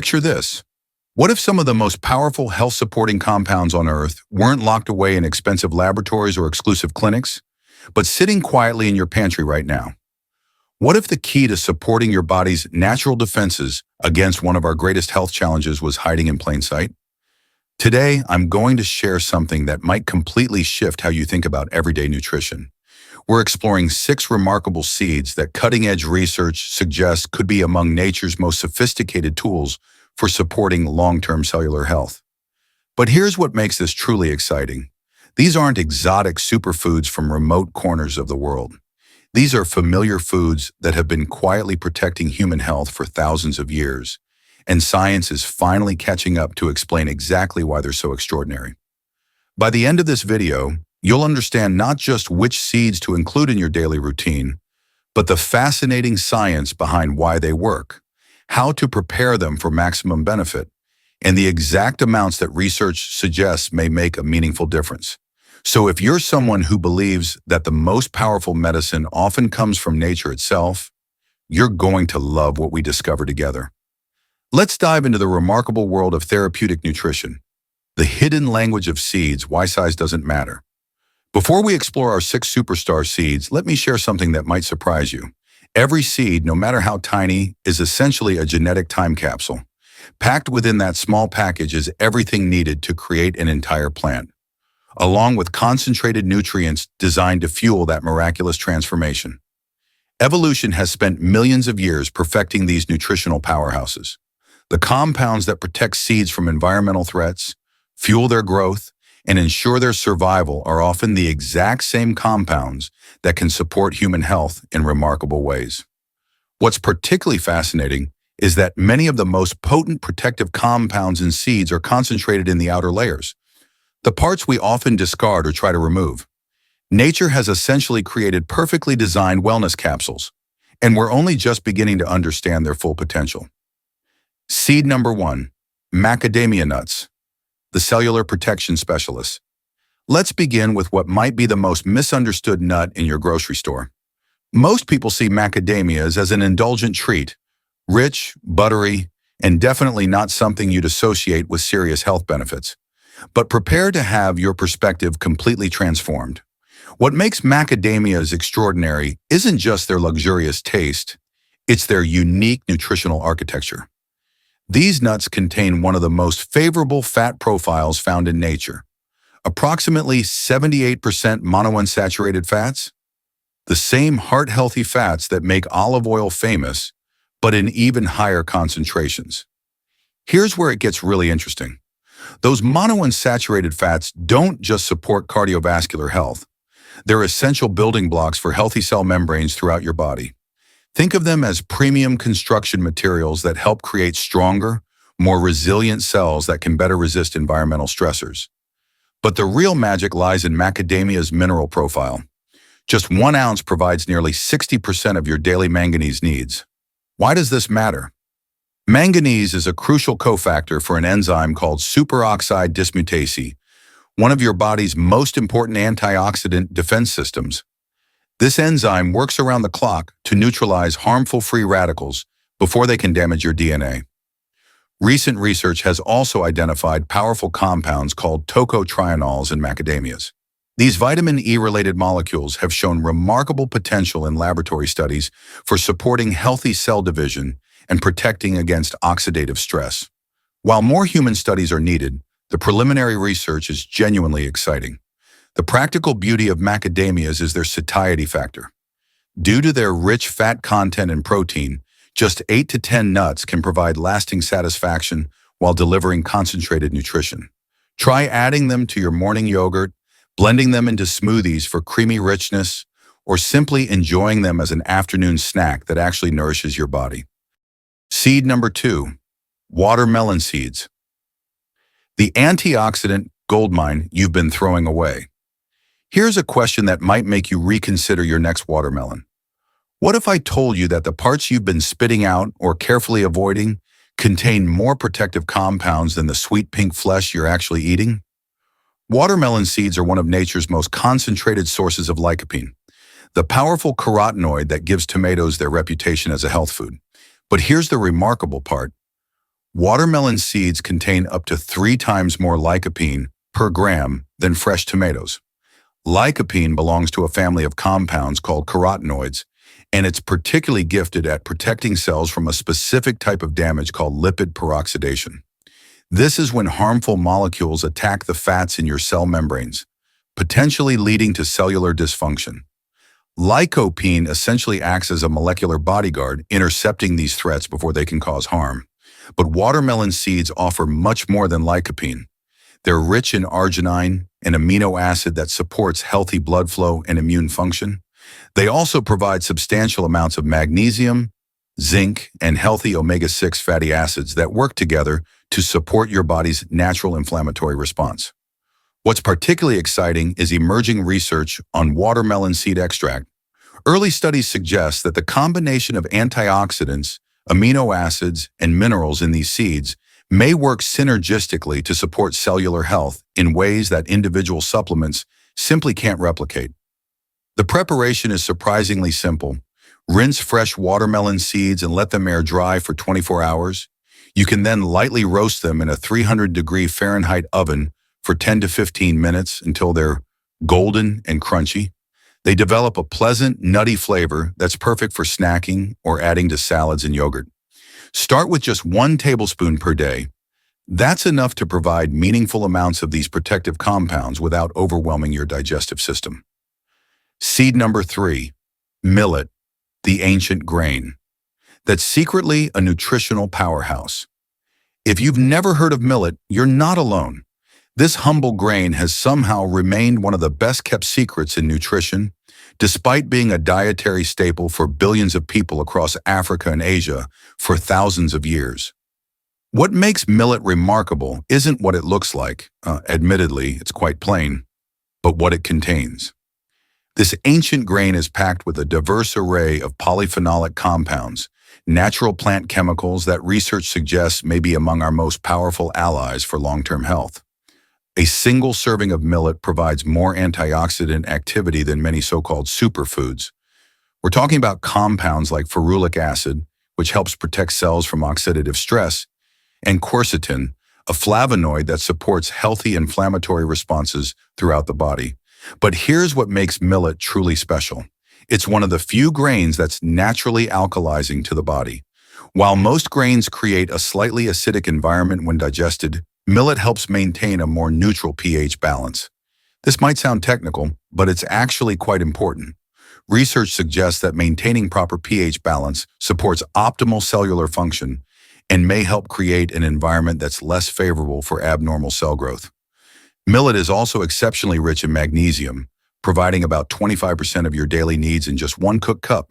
Picture this. What if some of the most powerful health-supporting compounds on Earth weren't locked away in expensive laboratories or exclusive clinics, but sitting quietly in your pantry right now? What if the key to supporting your body's natural defenses against one of our greatest health challenges was hiding in plain sight? Today, I'm going to share something that might completely shift how you think about everyday nutrition. We're exploring 6 remarkable seeds that cutting-edge research suggests could be among nature's most sophisticated tools for supporting long-term cellular health. But here's what makes this truly exciting. These aren't exotic superfoods from remote corners of the world. These are familiar foods that have been quietly protecting human health for thousands of years, and science is finally catching up to explain exactly why they're so extraordinary. By the end of this video, you'll understand not just which seeds to include in your daily routine, but the fascinating science behind why they work, how to prepare them for maximum benefit, and the exact amounts that research suggests may make a meaningful difference. So if you're someone who believes that the most powerful medicine often comes from nature itself, you're going to love what we discover together. Let's dive into the remarkable world of therapeutic nutrition, the hidden language of seeds, why size doesn't matter. Before we explore our 6 superstar seeds, let me share something that might surprise you. Every seed, no matter how tiny, is essentially a genetic time capsule. Packed within that small package is everything needed to create an entire plant, along with concentrated nutrients designed to fuel that miraculous transformation. Evolution has spent millions of years perfecting these nutritional powerhouses. The compounds that protect seeds from environmental threats, fuel their growth, and ensure their survival are often the exact same compounds that can support human health in remarkable ways. What's particularly fascinating is that many of the most potent protective compounds in seeds are concentrated in the outer layers, the parts we often discard or try to remove. Nature has essentially created perfectly designed wellness capsules, and we're only just beginning to understand their full potential. Seed number 1, macadamia nuts, the cellular protection specialists. Let's begin with what might be the most misunderstood nut in your grocery store. Most people see macadamias as an indulgent treat, rich, buttery, and definitely not something you'd associate with serious health benefits. But prepare to have your perspective completely transformed. What makes macadamias extraordinary isn't just their luxurious taste, it's their unique nutritional architecture. These nuts contain one of the most favorable fat profiles found in nature, approximately 78% monounsaturated fats, the same heart-healthy fats that make olive oil famous, but in even higher concentrations. Here's where it gets really interesting. Those monounsaturated fats don't just support cardiovascular health. They're essential building blocks for healthy cell membranes throughout your body. Think of them as premium construction materials that help create stronger, more resilient cells that can better resist environmental stressors. But the real magic lies in macadamia's mineral profile. Just 1 ounce provides nearly 60% of your daily manganese needs. Why does this matter? Manganese is a crucial cofactor for an enzyme called superoxide dismutase, one of your body's most important antioxidant defense systems. This enzyme works around the clock to neutralize harmful free radicals before they can damage your DNA. Recent research has also identified powerful compounds called tocotrienols in macadamias. These vitamin E-related molecules have shown remarkable potential in laboratory studies for supporting healthy cell division and protecting against oxidative stress. While more human studies are needed, the preliminary research is genuinely exciting. The practical beauty of macadamias is their satiety factor. Due to their rich fat content and protein, just 8 to 10 nuts can provide lasting satisfaction while delivering concentrated nutrition. Try adding them to your morning yogurt, blending them into smoothies for creamy richness, or simply enjoying them as an afternoon snack that actually nourishes your body. Seed number 2, watermelon seeds. The antioxidant goldmine you've been throwing away. Here's a question that might make you reconsider your next watermelon. What if I told you that the parts you've been spitting out or carefully avoiding contain more protective compounds than the sweet pink flesh you're actually eating? Watermelon seeds are one of nature's most concentrated sources of lycopene, the powerful carotenoid that gives tomatoes their reputation as a health food. But here's the remarkable part. Watermelon seeds contain up to 3 times more lycopene per gram than fresh tomatoes. Lycopene belongs to a family of compounds called carotenoids, and it's particularly gifted at protecting cells from a specific type of damage called lipid peroxidation. This is when harmful molecules attack the fats in your cell membranes, potentially leading to cellular dysfunction. Lycopene essentially acts as a molecular bodyguard, intercepting these threats before they can cause harm. But watermelon seeds offer much more than lycopene. They're rich in arginine, an amino acid that supports healthy blood flow and immune function. They also provide substantial amounts of magnesium, zinc, and healthy omega-6 fatty acids that work together to support your body's natural inflammatory response. What's particularly exciting is emerging research on watermelon seed extract. Early studies suggest that the combination of antioxidants, amino acids, and minerals in these seeds may work synergistically to support cellular health in ways that individual supplements simply can't replicate. The preparation is surprisingly simple. Rinse fresh watermelon seeds and let them air dry for 24 hours. You can then lightly roast them in a 300-degree Fahrenheit oven for 10 to 15 minutes until they're golden and crunchy. They develop a pleasant, nutty flavor that's perfect for snacking or adding to salads and yogurt. Start with just 1 tablespoon per day. That's enough to provide meaningful amounts of these protective compounds without overwhelming your digestive system. Seed number 3, millet, the ancient grain. That's secretly a nutritional powerhouse. If you've never heard of millet, you're not alone. This humble grain has somehow remained one of the best-kept secrets in nutrition, despite being a dietary staple for billions of people across Africa and Asia for thousands of years. What makes millet remarkable isn't what it looks like. Admittedly, it's quite plain, but what it contains. This ancient grain is packed with a diverse array of polyphenolic compounds, natural plant chemicals that research suggests may be among our most powerful allies for long-term health. A single serving of millet provides more antioxidant activity than many so-called superfoods. We're talking about compounds like ferulic acid, which helps protect cells from oxidative stress, and quercetin, a flavonoid that supports healthy inflammatory responses throughout the body. But here's what makes millet truly special. It's one of the few grains that's naturally alkalizing to the body. While most grains create a slightly acidic environment when digested, millet helps maintain a more neutral pH balance. This might sound technical, but it's actually quite important. Research suggests that maintaining proper pH balance supports optimal cellular function and may help create an environment that's less favorable for abnormal cell growth. Millet is also exceptionally rich in magnesium, providing about 25% of your daily needs in just 1 cooked cup.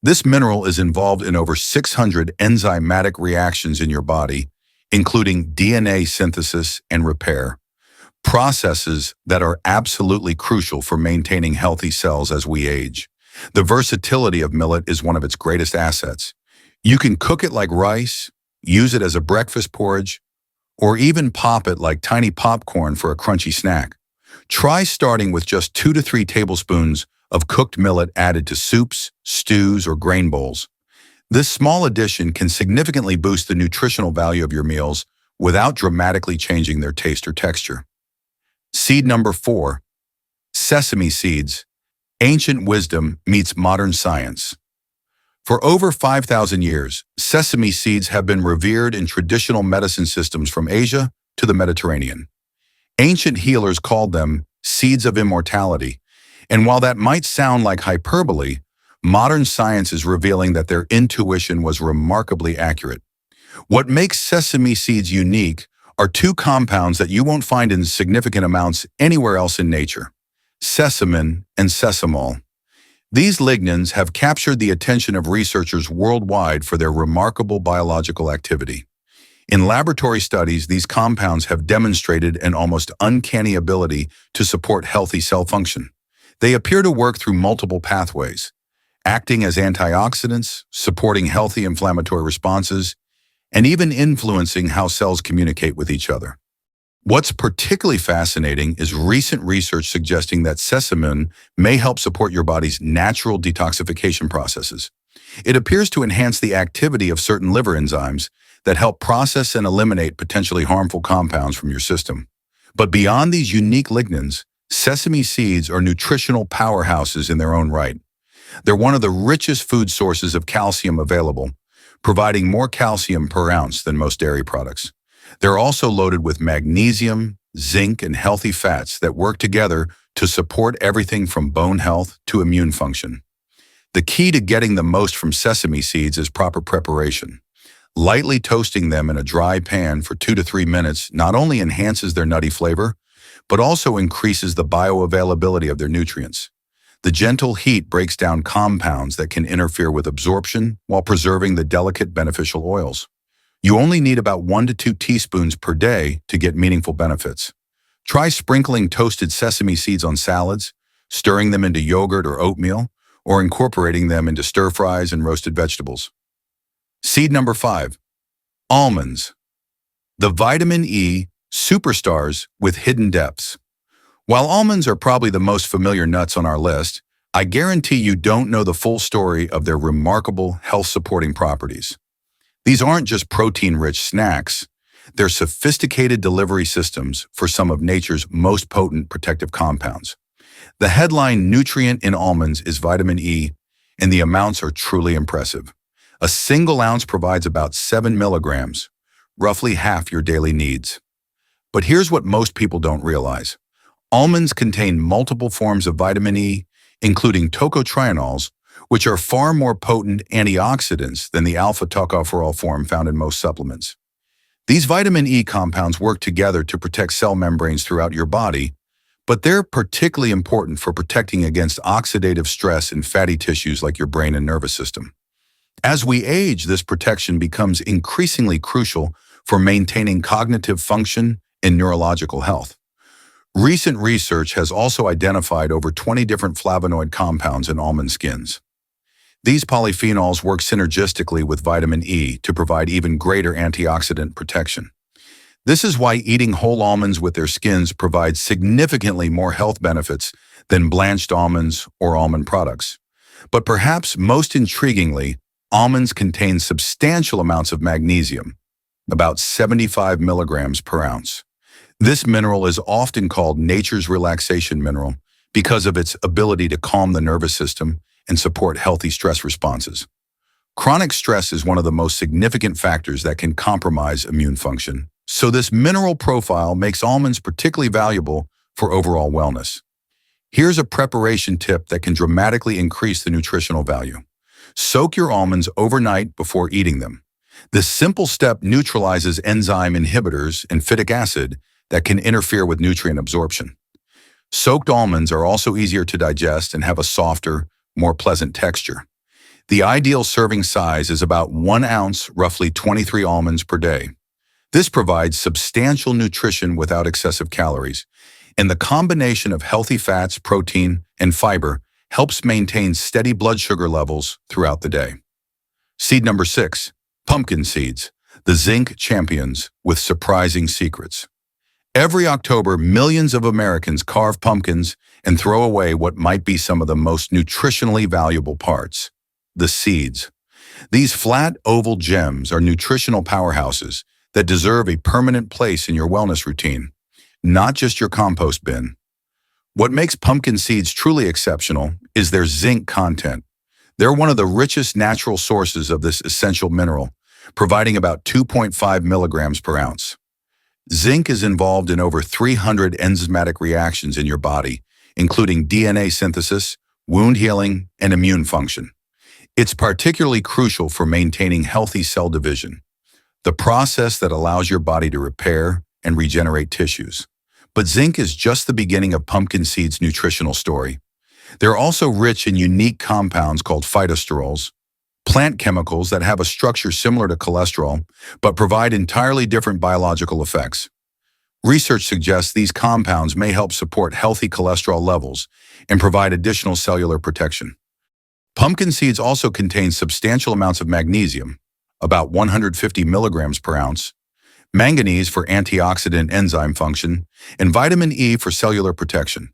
This mineral is involved in over 600 enzymatic reactions in your body, including DNA synthesis and repair, processes that are absolutely crucial for maintaining healthy cells as we age. The versatility of millet is one of its greatest assets. You can cook it like rice, use it as a breakfast porridge, or even pop it like tiny popcorn for a crunchy snack. Try starting with just 2 to 3 tablespoons of cooked millet added to soups, stews, or grain bowls. This small addition can significantly boost the nutritional value of your meals without dramatically changing their taste or texture. Seed number 4, sesame seeds. Ancient wisdom meets modern science. For over 5,000 years, sesame seeds have been revered in traditional medicine systems from Asia to the Mediterranean. Ancient healers called them seeds of immortality, and while that might sound like hyperbole, modern science is revealing that their intuition was remarkably accurate. What makes sesame seeds unique are 2 compounds that you won't find in significant amounts anywhere else in nature: sesamin and sesamol. These lignans have captured the attention of researchers worldwide for their remarkable biological activity. In laboratory studies, these compounds have demonstrated an almost uncanny ability to support healthy cell function. They appear to work through multiple pathways, acting as antioxidants, supporting healthy inflammatory responses, and even influencing how cells communicate with each other. What's particularly fascinating is recent research suggesting that sesamin may help support your body's natural detoxification processes. It appears to enhance the activity of certain liver enzymes that help process and eliminate potentially harmful compounds from your system. But beyond these unique lignans, sesame seeds are nutritional powerhouses in their own right. They're one of the richest food sources of calcium available, providing more calcium per ounce than most dairy products. They're also loaded with magnesium, zinc, and healthy fats that work together to support everything from bone health to immune function. The key to getting the most from sesame seeds is proper preparation. Lightly toasting them in a dry pan for 2 to 3 minutes not only enhances their nutty flavor, but also increases the bioavailability of their nutrients. The gentle heat breaks down compounds that can interfere with absorption while preserving the delicate beneficial oils. You only need about 1 to 2 teaspoons per day to get meaningful benefits. Try sprinkling toasted sesame seeds on salads, stirring them into yogurt or oatmeal, or incorporating them into stir-fries and roasted vegetables. Seed number 5. Almonds. The vitamin E superstars with hidden depths. While almonds are probably the most familiar nuts on our list, I guarantee you don't know the full story of their remarkable health-supporting properties. These aren't just protein-rich snacks. They're sophisticated delivery systems for some of nature's most potent protective compounds. The headline nutrient in almonds is vitamin E, and the amounts are truly impressive. A single ounce provides about 7 milligrams, roughly half your daily needs. But here's what most people don't realize. Almonds contain multiple forms of vitamin E, including tocotrienols, which are far more potent antioxidants than the alpha-tocopherol form found in most supplements. These vitamin E compounds work together to protect cell membranes throughout your body, but they're particularly important for protecting against oxidative stress in fatty tissues like your brain and nervous system. As we age, this protection becomes increasingly crucial for maintaining cognitive function and neurological health. Recent research has also identified over 20 different flavonoid compounds in almond skins. These polyphenols work synergistically with vitamin E to provide even greater antioxidant protection. This is why eating whole almonds with their skins provides significantly more health benefits than blanched almonds or almond products. But perhaps most intriguingly, almonds contain substantial amounts of magnesium, about 75 milligrams per ounce. This mineral is often called nature's relaxation mineral because of its ability to calm the nervous system and support healthy stress responses. Chronic stress is one of the most significant factors that can compromise immune function, so this mineral profile makes almonds particularly valuable for overall wellness. Here's a preparation tip that can dramatically increase the nutritional value. Soak your almonds overnight before eating them. This simple step neutralizes enzyme inhibitors and phytic acid that can interfere with nutrient absorption. Soaked almonds are also easier to digest and have a softer, more pleasant texture. The ideal serving size is about 1 ounce, roughly 23 almonds per day. This provides substantial nutrition without excessive calories, and the combination of healthy fats, protein, and fiber helps maintain steady blood sugar levels throughout the day. Seed number 6, pumpkin seeds, the zinc champions with surprising secrets. Every October, millions of Americans carve pumpkins and throw away what might be some of the most nutritionally valuable parts, the seeds. These flat, oval gems are nutritional powerhouses that deserve a permanent place in your wellness routine, not just your compost bin. What makes pumpkin seeds truly exceptional is their zinc content. They're one of the richest natural sources of this essential mineral, providing about 2.5 milligrams per ounce. Zinc is involved in over 300 enzymatic reactions in your body, including DNA synthesis, wound healing, and immune function. It's particularly crucial for maintaining healthy cell division, the process that allows your body to repair and regenerate tissues. But zinc is just the beginning of pumpkin seeds' nutritional story. They're also rich in unique compounds called phytosterols, plant chemicals that have a structure similar to cholesterol, but provide entirely different biological effects. Research suggests these compounds may help support healthy cholesterol levels and provide additional cellular protection. Pumpkin seeds also contain substantial amounts of magnesium, about 150 milligrams per ounce, manganese for antioxidant enzyme function, and vitamin E for cellular protection.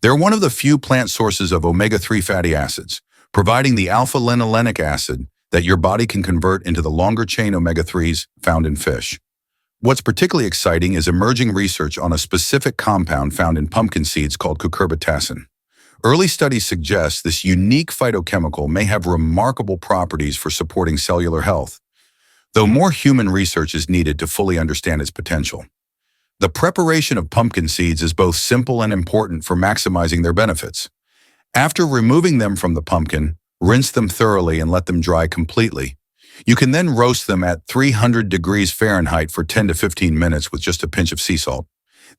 They're one of the few plant sources of omega-3 fatty acids, providing the alpha-linolenic acid that your body can convert into the longer-chain omega-3s found in fish. What's particularly exciting is emerging research on a specific compound found in pumpkin seeds called cucurbitacin. Early studies suggest this unique phytochemical may have remarkable properties for supporting cellular health, though more human research is needed to fully understand its potential. The preparation of pumpkin seeds is both simple and important for maximizing their benefits. After removing them from the pumpkin, rinse them thoroughly and let them dry completely. You can then roast them at 300 degrees Fahrenheit for 10 to 15 minutes with just a pinch of sea salt.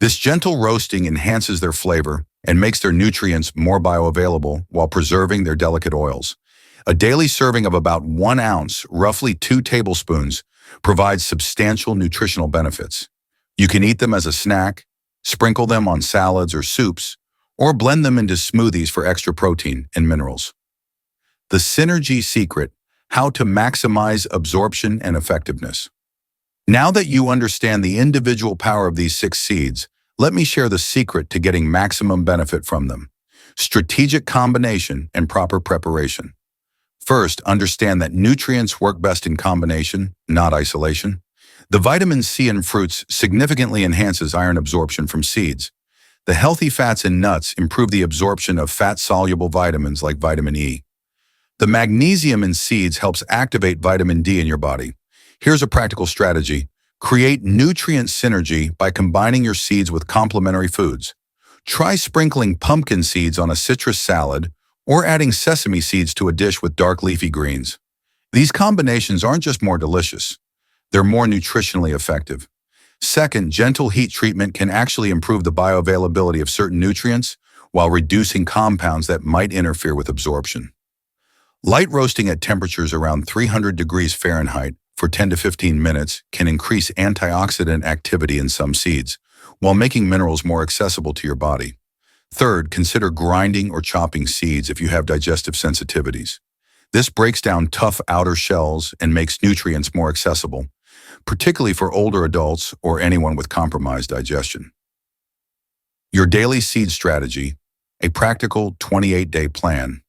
This gentle roasting enhances their flavor and makes their nutrients more bioavailable while preserving their delicate oils. A daily serving of about 1 ounce, roughly 2 tablespoons, provides substantial nutritional benefits. You can eat them as a snack, sprinkle them on salads or soups, or blend them into smoothies for extra protein and minerals. The synergy secret: how to maximize absorption and effectiveness. Now that you understand the individual power of these 6 seeds, let me share the secret to getting maximum benefit from them: strategic combination and proper preparation. First, understand that nutrients work best in combination, not isolation. The vitamin C in fruits significantly enhances iron absorption from seeds. The healthy fats in nuts improve the absorption of fat-soluble vitamins like vitamin E. The magnesium in seeds helps activate vitamin D in your body. Here's a practical strategy: create nutrient synergy by combining your seeds with complementary foods. Try sprinkling pumpkin seeds on a citrus salad or adding sesame seeds to a dish with dark leafy greens. These combinations aren't just more delicious, they're more nutritionally effective. Second, gentle heat treatment can actually improve the bioavailability of certain nutrients while reducing compounds that might interfere with absorption. Light roasting at temperatures around 300 degrees Fahrenheit for 10 to 15 minutes can increase antioxidant activity in some seeds, while making minerals more accessible to your body. Third, consider grinding or chopping seeds if you have digestive sensitivities. This breaks down tough outer shells and makes nutrients more accessible, particularly for older adults or anyone with compromised digestion. Your daily seed strategy: a practical 28-day plan.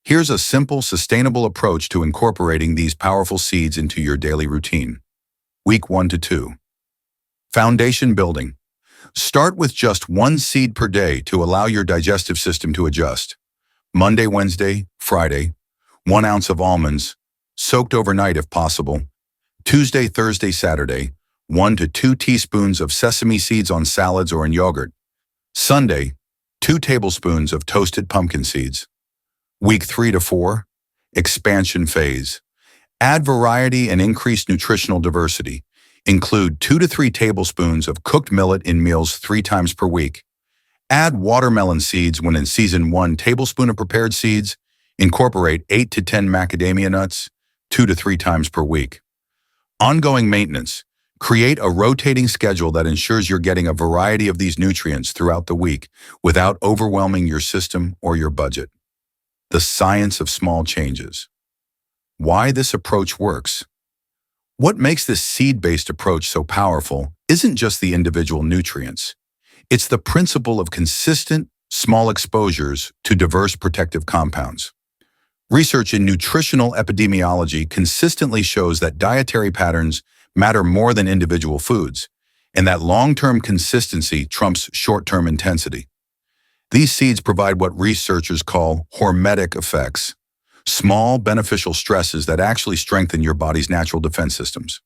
Here's a simple, sustainable approach to incorporating these powerful seeds into your daily routine. Week 1 to 2. Foundation building. Start with just 1 seed per day to allow your digestive system to adjust. Monday, Wednesday, Friday, 1 ounce of almonds, soaked overnight if possible. Tuesday, Thursday, Saturday, 1 to 2 teaspoons of sesame seeds on salads or in yogurt. Sunday, 2 tablespoons of toasted pumpkin seeds. Week 3 to 4, expansion phase. Add variety and increase nutritional diversity. Include 2 to 3 tablespoons of cooked millet in meals 3 times per week. Add watermelon seeds when in season. 1 tablespoon of prepared seeds. Incorporate 8 to 10 macadamia nuts 2 to 3 times per week. Ongoing maintenance. Create a rotating schedule that ensures you're getting a variety of these nutrients throughout the week without overwhelming your system or your budget. The science of small changes. Why this approach works. What makes this seed-based approach so powerful isn't just the individual nutrients. It's the principle of consistent, small exposures to diverse protective compounds. Research in nutritional epidemiology consistently shows that dietary patterns matter more than individual foods, and that long-term consistency trumps short-term intensity. These seeds provide what researchers call hormetic effects, small beneficial stresses that actually strengthen your body's natural defense systems.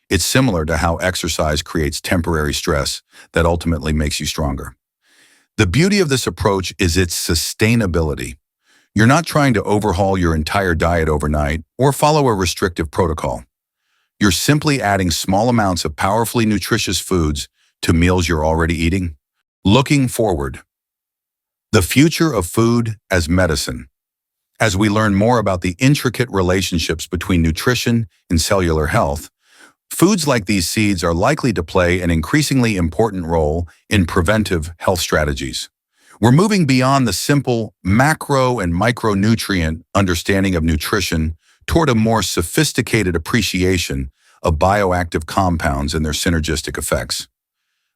It's similar to how exercise creates temporary stress that ultimately makes you stronger. The beauty of this approach is its sustainability. You're not trying to overhaul your entire diet overnight or follow a restrictive protocol. You're simply adding small amounts of powerfully nutritious foods to meals you're already eating. Looking forward. The future of food as medicine. As we learn more about the intricate relationships between nutrition and cellular health, foods like these seeds are likely to play an increasingly important role in preventive health strategies. We're moving beyond the simple macro and micronutrient understanding of nutrition toward a more sophisticated appreciation of bioactive compounds and their synergistic effects.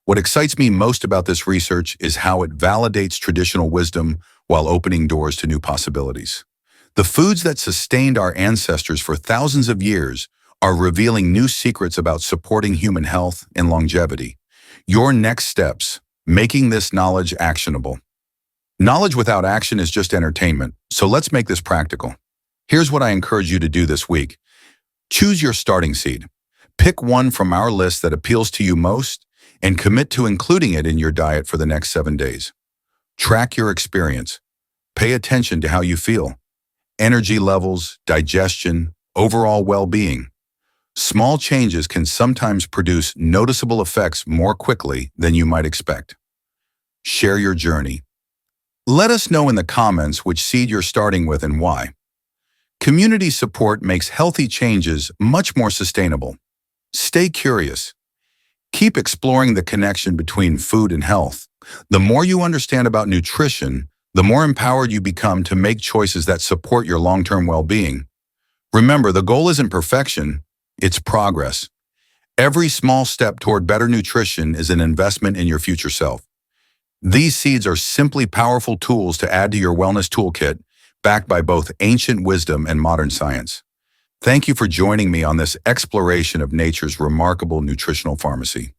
What excites me most about this research is how it validates traditional wisdom while opening doors to new possibilities. The foods that sustained our ancestors for thousands of years are revealing new secrets about supporting human health and longevity. Your next steps, making this knowledge actionable. Knowledge without action is just entertainment, so let's make this practical. Here's what I encourage you to do this week. Choose your starting seed. Pick one from our list that appeals to you most and commit to including it in your diet for the next 7 days. Track your experience. Pay attention to how you feel. Energy levels, digestion, overall well-being. Small changes can sometimes produce noticeable effects more quickly than you might expect. Share your journey. Let us know in the comments which seed you're starting with and why. Community support makes healthy changes much more sustainable. Stay curious. Keep exploring the connection between food and health. The more you understand about nutrition, the more empowered you become to make choices that support your long-term well-being. Remember, the goal isn't perfection, it's progress. Every small step toward better nutrition is an investment in your future self. These seeds are simply powerful tools to add to your wellness toolkit, backed by both ancient wisdom and modern science. Thank you for joining me on this exploration of nature's remarkable nutritional pharmacy.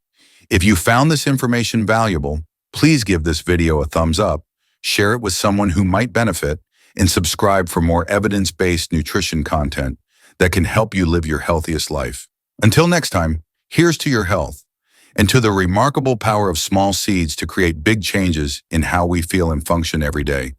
If you found this information valuable, please give this video a thumbs up, share it with someone who might benefit, and subscribe for more evidence-based nutrition content that can help you live your healthiest life. Until next time, here's to your health and to the remarkable power of small seeds to create big changes in how we feel and function every day.